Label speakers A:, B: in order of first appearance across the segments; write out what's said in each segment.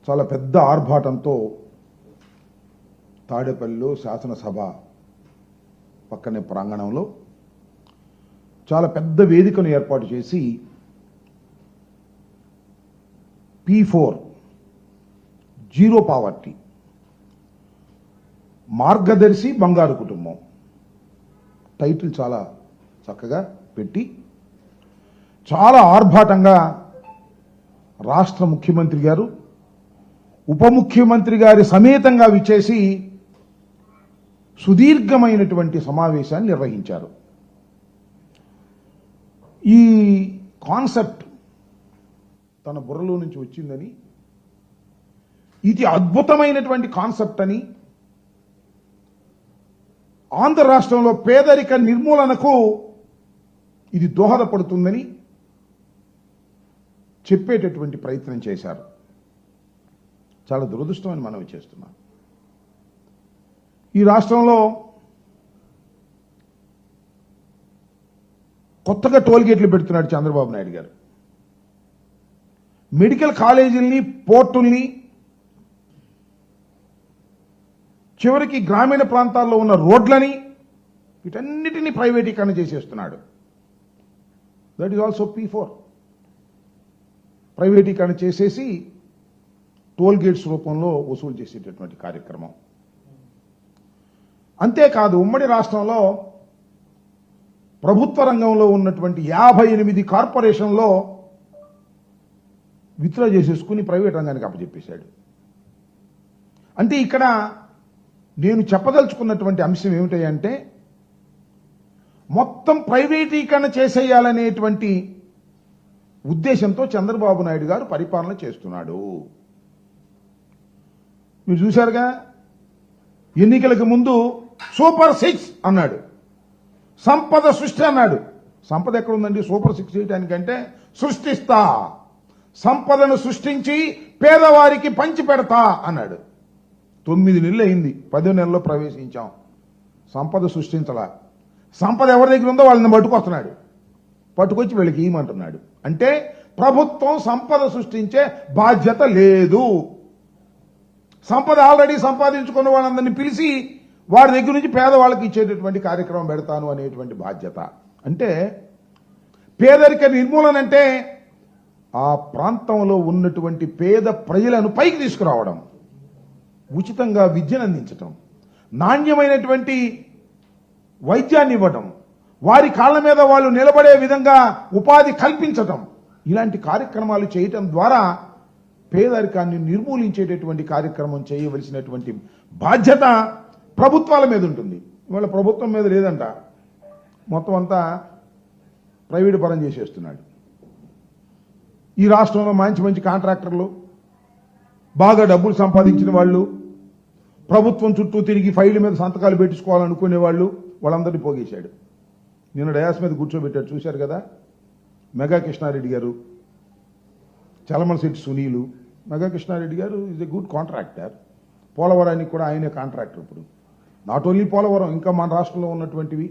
A: చాలా పెద్ద ఆర్భాటంతో తాడేపల్లిలో శాసనసభ పక్కనే ప్రాంగణంలో చాలా పెద్ద వేదికను ఏర్పాటు చేసి P4 జీరో పావర్టీ మార్గదర్శి బంగారు కుటుంబం టైటిల్ చాలా చక్కగా పెట్టి చాలా ఆర్భాటంగా రాష్ట్ర ముఖ్యమంత్రి గారు ఉప ముఖ్యమంత్రి గారి సమేతంగా విచ్చేసి సుదీర్ఘమైనటువంటి సమావేశాన్ని నిర్వహించారు. ఈ కాన్సెప్ట్ తన బుర్రలో నుంచి వచ్చిందని, ఇది అద్భుతమైనటువంటి కాన్సెప్ట్ అని, ఆంధ్ర రాష్ట్రంలో పేదరిక నిర్మూలనకు ఇది దోహదపడుతుందని చెప్పేటటువంటి ప్రయత్నం చేశారు. చాలా దురదృష్టమని మనవి చేస్తున్నాం. ఈ రాష్ట్రంలో కొత్తగా టోల్గేట్లు పెడుతున్నాడు చంద్రబాబు నాయుడు గారు. మెడికల్ కాలేజీల్ని, పోర్టుల్ని, చివరికి గ్రామీణ ప్రాంతాల్లో ఉన్న రోడ్లని వీటన్నిటినీ ప్రైవేటీకరణ చేసేస్తున్నాడు. That is also P4. ప్రైవేటీకరణ చేసేసి టోల్ గేట్స్ రూపంలో వసూలు చేసేటటువంటి కార్యక్రమం. అంతేకాదు ఉమ్మడి రాష్ట్రంలో ప్రభుత్వ రంగంలో ఉన్నటువంటి 58 కార్పొరేషన్లో విత్డ్రా చేసేసుకుని ప్రైవేట్ రంగానికి అప్పచెప్పేశాడు. అంటే ఇక్కడ నేను చెప్పదలుచుకున్నటువంటి అంశం ఏమిటంటే, మొత్తం ప్రైవేటీకరణ చేసేయాలనేటువంటి ఉద్దేశంతో చంద్రబాబు నాయుడు గారు పరిపాలన చేస్తున్నాడు. మీరు చూశారుగా, ఎన్నికలకు ముందు సూపర్ 6 అన్నాడు, సంపద సృష్టి అన్నాడు. సంపద ఎక్కడుందండి సూపర్ 6 చేయడానికంటే? సృష్టిస్తా, సంపదను సృష్టించి పేదవారికి పంచి పెడతా అన్నాడు. 9 నెలలు అయింది, 10వ నెలలో ప్రవేశించాం. సంపద సృష్టించలా. సంపద ఎవరి దగ్గర ఉందో వాళ్ళని పట్టుకొస్తున్నాడు, పట్టుకొచ్చి వీళ్ళకి ఇవ్వమంటున్నాడు. అంటే ప్రభుత్వం సంపద సృష్టించే బాధ్యత లేదు. సంపద ఆల్రెడీ సంపాదించుకున్న వాళ్ళందరినీ పిలిచి వారి దగ్గర నుంచి పేదవాళ్ళకి ఇచ్చేటటువంటి కార్యక్రమం పెడతాను అనేటువంటి బాధ్యత. అంటే పేదరిక నిర్మూలన అంటే ఆ ప్రాంతంలో ఉన్నటువంటి పేద ప్రజలను పైకి తీసుకురావడం, ఉచితంగా విద్యను అందించటం, నాణ్యమైనటువంటి వైద్యాన్ని ఇవ్వటం, వారి కాళ్ళ మీద వాళ్ళు నిలబడే విధంగా ఉపాధి కల్పించటం, ఇలాంటి కార్యక్రమాలు చేయటం ద్వారా పేదరికాన్ని నిర్మూలించేటటువంటి కార్యక్రమం చేయవలసినటువంటి బాధ్యత ప్రభుత్వాల మీద ఉంటుంది. ఇవాళ ప్రభుత్వం మీద లేదంట, మొత్తం అంతా ప్రైవేటు పరం చేసేస్తున్నాడు. ఈ రాష్ట్రంలో మంచి మంచి కాంట్రాక్టర్లు, బాగా డబ్బులు సంపాదించిన వాళ్ళు, ప్రభుత్వం చుట్టూ తిరిగి ఫైళ్ళ మీద సంతకాలు పెట్టించుకోవాలనుకునే వాళ్ళందరినీ పోగేశాడు. నిన్న డయాస్ మీద కూర్చోబెట్టాడు, చూశారు కదా. మెగా కృష్ణారెడ్డి గారు, చలమలశెట్టి సునీలు. మెగా కృష్ణారెడ్డి గారు ఈజ్ ఎ గుడ్ కాంట్రాక్టర్. పోలవరానికి కూడా ఆయనే కాంట్రాక్టర్. ఇప్పుడు నాట్ ఓన్లీ పోలవరం, ఇంకా మన రాష్ట్రంలో ఉన్నటువంటివి,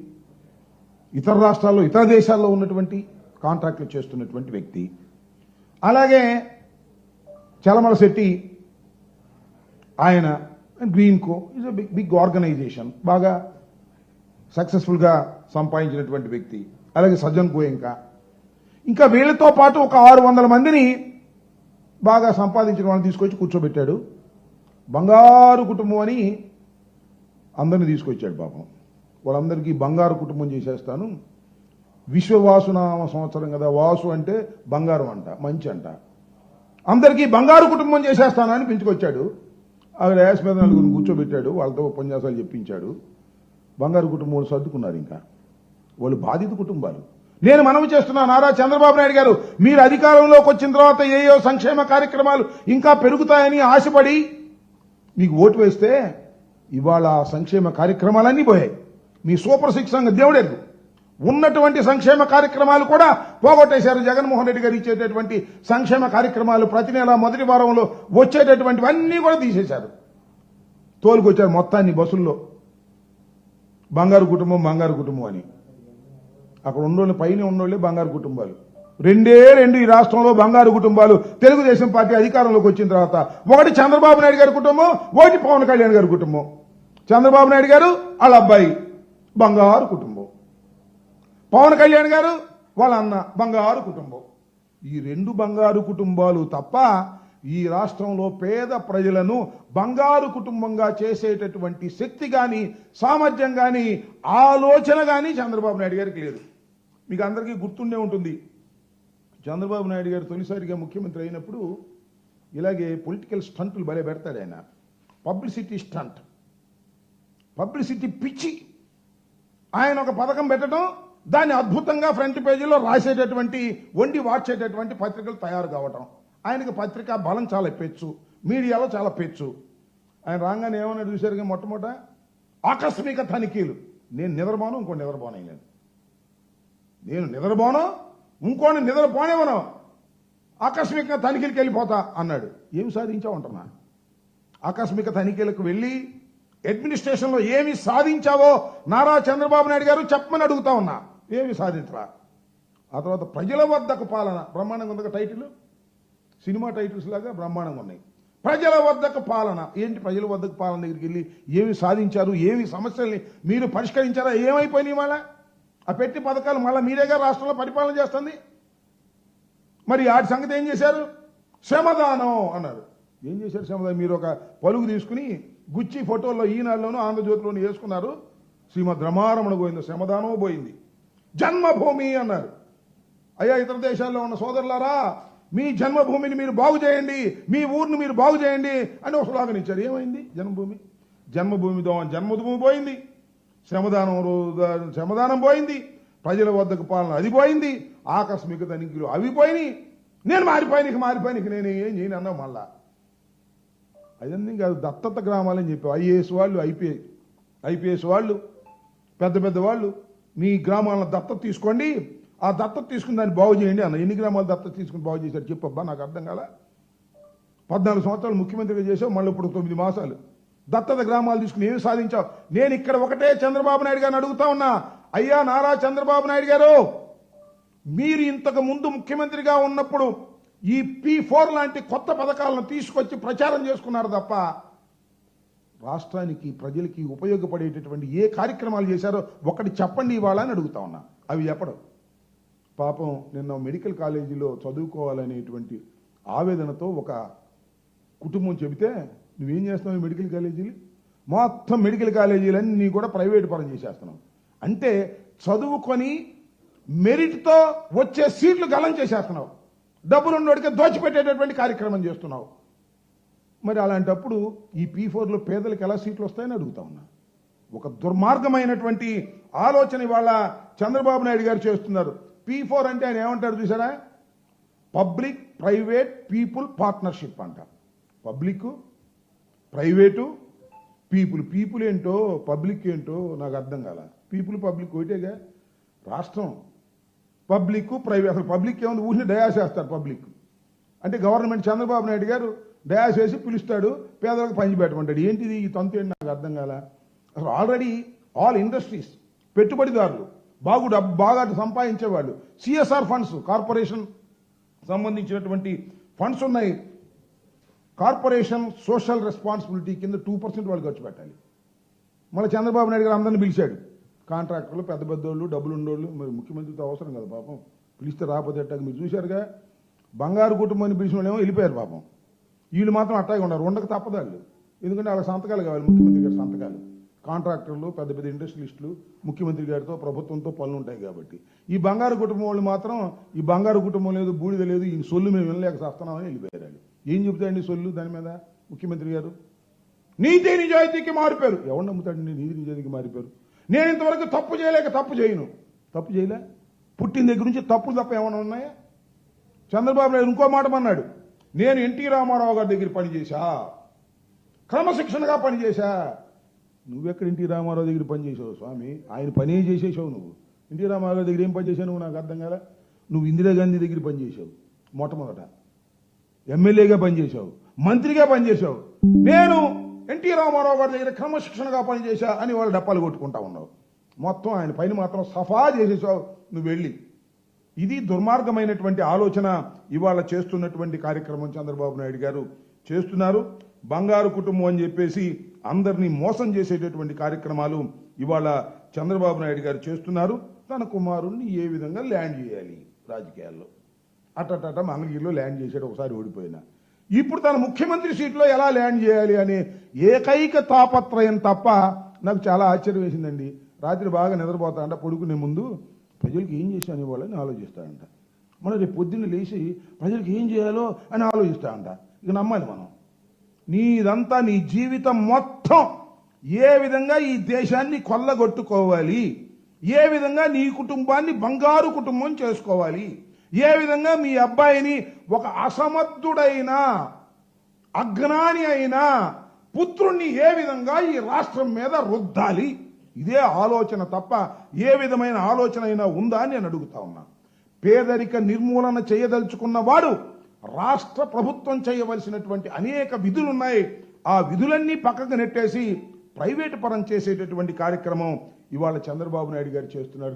A: ఇతర రాష్ట్రాల్లో, ఇతర దేశాల్లో ఉన్నటువంటి కాంట్రాక్టులు చేస్తున్నటువంటి వ్యక్తి. అలాగే చలమలశెట్టి ఆయన Greenko is a big organization, బాగా సక్సెస్ఫుల్గా సంపాదించినటువంటి వ్యక్తి. అలాగే సజ్జన్ గోయంకా, ఇంకా వీళ్ళతో పాటు ఒక 600 మందిని బాగా సంపాదించిన వాళ్ళని తీసుకొచ్చి కూర్చోబెట్టాడు. బంగారు కుటుంబం అని అందరిని తీసుకొచ్చాడు. పాపం వాళ్ళందరికీ బంగారు కుటుంబం చేసేస్తాను, విశ్వవాసునామ సంవత్సరం కదా, వాసు అంటే బంగారం అంట, మంచి అంట, అందరికీ బంగారు కుటుంబం చేసేస్తానని పిలుచుకొచ్చాడు. అక్కడ యాస్ మీద నలుగురిని కూర్చోబెట్టాడు, వాళ్ళతో ఉపన్యాసాలు చెప్పించాడు. బంగారు కుటుంబం వాళ్ళు సర్దుకున్నారు. ఇంకా వాళ్ళు బాధిత కుటుంబాలు. నేను మనవి చేస్తున్నా, నారా చంద్రబాబు నాయుడు గారు, మీరు అధికారంలోకి వచ్చిన తర్వాత ఏయో సంక్షేమ కార్యక్రమాలు ఇంకా పెరుగుతాయని ఆశపడి మీకు ఓటు వేస్తే ఇవాళ సంక్షేమ కార్యక్రమాలన్నీ పోయాయి. మీ సూపర్ 6 సంఘ దేవుడెద్దు ఉన్నటువంటి సంక్షేమ కార్యక్రమాలు కూడా పోగొట్టేశారు. జగన్మోహన్ రెడ్డి గారు ఇచ్చేటటువంటి సంక్షేమ కార్యక్రమాలు ప్రతి నెల మొదటి వారంలో వచ్చేటటువంటివన్నీ కూడా తీసేశారు. తోలుకొచ్చారు మొత్తాన్ని బస్సుల్లో. బంగారు కుటుంబం అని అక్కడ ఉన్నోళ్ళు, పైన ఉన్నోళ్ళే బంగారు కుటుంబాలు. రెండు ఈ రాష్ట్రంలో బంగారు కుటుంబాలు తెలుగుదేశం పార్టీ అధికారంలోకి వచ్చిన తర్వాత. ఒకటి చంద్రబాబు నాయుడు గారి కుటుంబం, ఒకటి పవన్ కళ్యాణ్ గారి కుటుంబం. చంద్రబాబు నాయుడు గారు వాళ్ళ అబ్బాయి బంగారు కుటుంబం, పవన్ కళ్యాణ్ గారు వాళ్ళ అన్న బంగారు కుటుంబం. ఈ రెండు బంగారు కుటుంబాలు తప్ప ఈ రాష్ట్రంలో పేద ప్రజలను బంగారు కుటుంబంగా చేసేటటువంటి శక్తి కానీ, సామర్థ్యం కానీ, ఆలోచన కానీ చంద్రబాబు నాయుడు గారికి లేదు. మీకు అందరికీ గుర్తుండే ఉంటుంది, చంద్రబాబు నాయుడు గారు తొలిసారిగా ముఖ్యమంత్రి అయినప్పుడు ఇలాగే పొలిటికల్ స్టంట్లు భలే పెడతాడు ఆయన. పబ్లిసిటీ స్టంట్, పబ్లిసిటీ పిచ్చి. ఆయన ఒక పథకం పెట్టడం, దాన్ని అద్భుతంగా ఫ్రంట్ పేజీలో రాసేటటువంటి, వండి వార్చేటటువంటి పత్రికలు తయారు కావటం. ఆయనకి పత్రికా బలం చాలా పెచ్చు, మీడియాలో చాలా పెచ్చు. ఆయన రాగానే ఏమన్నా చూశారుగా, మొట్టమొదట ఆకస్మిక తనిఖీలు. నేను నిద్రపోను, ఇంకోటి నిద్రపోనలేదు, నేను నిద్రపోను, ఇంకోటి నిద్రపోనేవను, ఆకస్మిక తనిఖీలకు వెళ్ళిపోతా అన్నాడు. ఏమి సాధించావు అంటున్నా? ఆకస్మిక తనిఖీలకు వెళ్ళి అడ్మినిస్ట్రేషన్లో ఏమి సాధించావో నారా చంద్రబాబు నాయుడు గారు చెప్పమని అడుగుతా ఉన్నా. ఏమి సాధించరా? ఆ తర్వాత ప్రజల వద్దకు పాలన, బ్రహ్మాండంగా ఉంది టైటిల్, సినిమా టైటిల్స్ లాగా బ్రహ్మాండంగా ఉన్నాయి. ప్రజల వద్దకు పాలన ఏంటి? ప్రజల వద్దకు పాలన దగ్గరికి వెళ్ళి ఏమి సాధించారు, ఏమి సమస్యల్ని మీరు పరిష్కరించారా, ఏమైపోయినాయి? మళ్ళా ఆ పెట్టి పథకాలు మళ్ళీ మీరేగా రాష్ట్రంలో పరిపాలన చేస్తుంది. మరి వాటి సంగతి ఏం చేశారు? శ్రమదానం అన్నారు. ఏం చేశారు శ్రమదానం? మీరు ఒక పలుగు తీసుకుని గుచ్చి ఫోటోల్లో ఈనాడులోనూ ఆంధ్రజ్యోతిలోనూ వేసుకున్నారు. శ్రీమద్ రమారమణ పోయింది, శ్రమదానం పోయింది. జన్మభూమి అన్నారు. అయ్యా ఇతర దేశాల్లో ఉన్న సోదరులారా, మీ జన్మభూమిని మీరు బాగు చేయండి, మీ ఊరిని మీరు బాగు చేయండి అని ఒక స్లోగన్ ఇచ్చారు. ఏమైంది? జన్మభూమి, జన్మభూమి పోయింది, శ్రమదానం పోయింది, ప్రజల వద్దకు పాలన అది పోయింది, ఆకస్మిక తనిఖీలు అవి పోయినాయి. నేను మారిపోయినకి నేను ఏం చేయను అన్నా. మళ్ళా అదన్నీ కాదు, దత్తత గ్రామాలని చెప్పి ఐఏఎస్ వాళ్ళు, ఐపీఎస్ వాళ్ళు, పెద్ద వాళ్ళు మీ గ్రామాలను దత్తత తీసుకోండి, ఆ దత్తత తీసుకుని దాన్ని బాగు చేయండి అన్న. ఎన్ని గ్రామాలు దత్తత తీసుకుని బాగు చేశారు చెప్పబ్బా, నాకు అర్థం కాల. 14 సంవత్సరాలు ముఖ్యమంత్రిగా చేసావు, మళ్ళీ ఇప్పుడు 9 మాసాలు దత్తత గ్రామాలు తీసుకుని ఏమి సాధించావు? నేను ఇక్కడ ఒకటే చంద్రబాబు నాయుడు గారిని అడుగుతా ఉన్నా, అయ్యా నారా చంద్రబాబు నాయుడు గారు, మీరు ఇంతకు ముందు ముఖ్యమంత్రిగా ఉన్నప్పుడు ఈ P4 లాంటి కొత్త పథకాలను తీసుకొచ్చి ప్రచారం చేసుకున్నారు తప్ప రాష్ట్రానికి, ప్రజలకి ఉపయోగపడేటటువంటి ఏ కార్యక్రమాలు చేశారో ఒకటి చెప్పండి ఇవాళ అని అడుగుతా ఉన్నా. అవి చెప్పడం. పాపం నిన్న మెడికల్ కాలేజీలో చదువుకోవాలనేటువంటి ఆవేదనతో ఒక కుటుంబం చెబితే, నువ్వేం చేస్తున్నావు మెడికల్ కాలేజీలు? మొత్తం మెడికల్ కాలేజీలన్నీ కూడా ప్రైవేట్ పరం చేసేస్తున్నావు. అంటే చదువుకొని మెరిట్తో వచ్చే సీట్లు గలం చేసేస్తున్నావు, డబ్బులున్నోడికి దోచిపెట్టేటటువంటి కార్యక్రమం చేస్తున్నావు. మరి అలాంటప్పుడు ఈ P4లో పేదలకు ఎలా సీట్లు వస్తాయని అడుగుతా ఉన్నా. ఒక దుర్మార్గమైనటువంటి ఆలోచన ఇవాళ చంద్రబాబు నాయుడు గారు చేస్తున్నారు. P4 అంటే ఆయన ఏమంటాడు చూసారా? పబ్లిక్ ప్రైవేట్ పీపుల్ పార్ట్నర్షిప్ అంట. పబ్లిక్, ప్రైవేటు, పీపుల్ ఏంటో పబ్లిక్ ఏంటో నాకు అర్థం కాల. పబ్లిక్ ఒకటేగా రాష్ట్రం. పబ్లిక్ ప్రైవేట్, అసలు పబ్లిక్ ఏముంది? ఊరిని డయాస్ వేస్తారు. పబ్లిక్ అంటే గవర్నమెంట్. చంద్రబాబు నాయుడు గారు డయాస్ వేసి పిలుస్తాడు, పేదలకు పంచి పెట్టమంటాడు. ఏంటిది ఈ తంతు? ఏంటి నాకు అర్థం కాల. అసలు ఆల్రెడీ ఆల్ ఇండస్ట్రీస్, పెట్టుబడిదారులు, బాగా సంపాదించేవాళ్ళు, సిఎస్ఆర్ ఫండ్స్, కార్పొరేషన్ సంబంధించినటువంటి ఫండ్స్ ఉన్నాయి. కార్పొరేషన్ సోషల్ రెస్పాన్సిబిలిటీ కింద 2% వాళ్ళు ఖర్చు పెట్టాలి. మళ్ళీ చంద్రబాబు నాయుడు గారు అందరిని పిలిచాడు, కాంట్రాక్టర్లు, పెద్దోళ్ళు, డబ్బులు ఉండోళ్ళు. మరి ముఖ్యమంత్రితో అవసరం కదా పాపం, పిలిస్తే రాకపోతే ఎట్టాక. మీరు చూశారుగా, బంగారు కుటుంబాన్ని పిలిచిన వాళ్ళు ఏమో వెళ్ళిపోయారు పాపం. వీళ్ళు మాత్రం అట్టాగే ఉన్నారు, ఉండక తప్పదాళ్ళు. ఎందుకంటే వాళ్ళ సంతకాలు కావాలి, ముఖ్యమంత్రి గారి సంతకాలు. కాంట్రాక్టర్లు, పెద్ద ఇండస్ట్రియలిస్టులు ముఖ్యమంత్రి గారితో, ప్రభుత్వంతో పనులు ఉంటాయి కాబట్టి. ఈ బంగారు కుటుంబం వాళ్ళు మాత్రం, ఈ బంగారు కుటుంబం లేదు, బూడిద లేదు, ఈ సొల్లు మేము వినలేక చేస్తున్నామని వెళ్ళిపోయారు. ఏం చెబుతాయండి సొల్లు దాని మీద ముఖ్యమంత్రి గారు? నీతి నిజాయితీకి మారిపోయారు. ఎవరు నమ్ముతాడండి నీతి నిజాయితీకి మారిపోయారు? నేను ఇంతవరకు తప్పు చేయలేక తప్పు చేయను. తప్పు చేయలే, పుట్టిన దగ్గర నుంచి తప్పులు తప్ప ఏమైనా ఉన్నాయా? చంద్రబాబు నాయుడు ఇంకో మాట అన్నాడు, నేను ఎన్టీ రామారావు గారి దగ్గర పనిచేశా, క్రమశిక్షణగా పనిచేశా. నువ్వెక్కడ ఎన్టీ రామారావు దగ్గర పనిచేసావు స్వామి? ఆయన పనే చేసేసావు నువ్వు. ఎన్టీ రామారావు గారి దగ్గర ఏం పనిచేసావు నువ్వు? నాకు అర్థం కాలే. నువ్వు ఇందిరాగాంధీ దగ్గర పనిచేసావు, మొట్టమొదట ఎమ్మెల్యేగా పనిచేశావు, మంత్రిగా పనిచేశావు. నేను ఎన్టీ రామారావు గారి దగ్గర క్రమశిక్షణగా పనిచేశా అని వాళ్ళు డప్పాలు కొట్టుకుంటా ఉన్నావు. మొత్తం ఆయన పైన మాత్రం సఫా చేసేసావు నువ్వు వెళ్ళి. ఇది దుర్మార్గమైనటువంటి ఆలోచన ఇవాళ చేస్తున్నటువంటి కార్యక్రమం చంద్రబాబు నాయుడు గారు చేస్తున్నారు. బంగారు కుటుంబం అని చెప్పేసి అందరినీ మోసం చేసేటటువంటి కార్యక్రమాలు ఇవాళ చంద్రబాబు నాయుడు గారు చేస్తున్నారు. తన కుమారుణ్ణి ఏ విధంగా ల్యాండ్ చేయాలి రాజకీయాల్లో, అట్టట మంగళగిరిలో ల్యాండ్ చేశాడు, ఒకసారి ఓడిపోయినా. ఇప్పుడు తన ముఖ్యమంత్రి సీట్లో ఎలా ల్యాండ్ చేయాలి అనే ఏకైక తాపత్రయం తప్ప నాకు చాలా ఆశ్చర్యం వేసిందండి. రాత్రి బాగా నిద్రపోతాడంట, పడుకునే ముందు ప్రజలకు ఏం చేశాను ఇవ్వాలని ఆలోచిస్తాడంట. మనం రేపు పొద్దున్న లేచి ప్రజలకు ఏం చేయాలో అని ఆలోచిస్తాడంట. ఇక నమ్మాలి మనం. నీదంతా నీ జీవితం మొత్తం ఏ విధంగా ఈ దేశాన్ని కొల్లగొట్టుకోవాలి, ఏ విధంగా నీ కుటుంబాన్ని బంగారు కుటుంబం చేసుకోవాలి, ఏ విధంగా మీ అబ్బాయిని ఒక అసమర్థుడైన అజ్ఞాని అయిన పుత్రుణ్ణి ఏ విధంగా ఈ రాష్ట్రం మీద రుద్దాలి, ఇదే ఆలోచన తప్ప ఏ విధమైన ఆలోచన అయినా ఉందా అని నేను అడుగుతా ఉన్నా. పేదరిక నిర్మూలన చేయదలుచుకున్న వాడు రాష్ట్ర ప్రభుత్వం చేయవలసినటువంటి అనేక విధులున్నాయి. ఆ విధులన్నీ పక్కకు నెట్టేసి ప్రైవేటు పరం చేసేటటువంటి కార్యక్రమం ఇవాళ చంద్రబాబు నాయుడు గారు చేస్తున్నారు.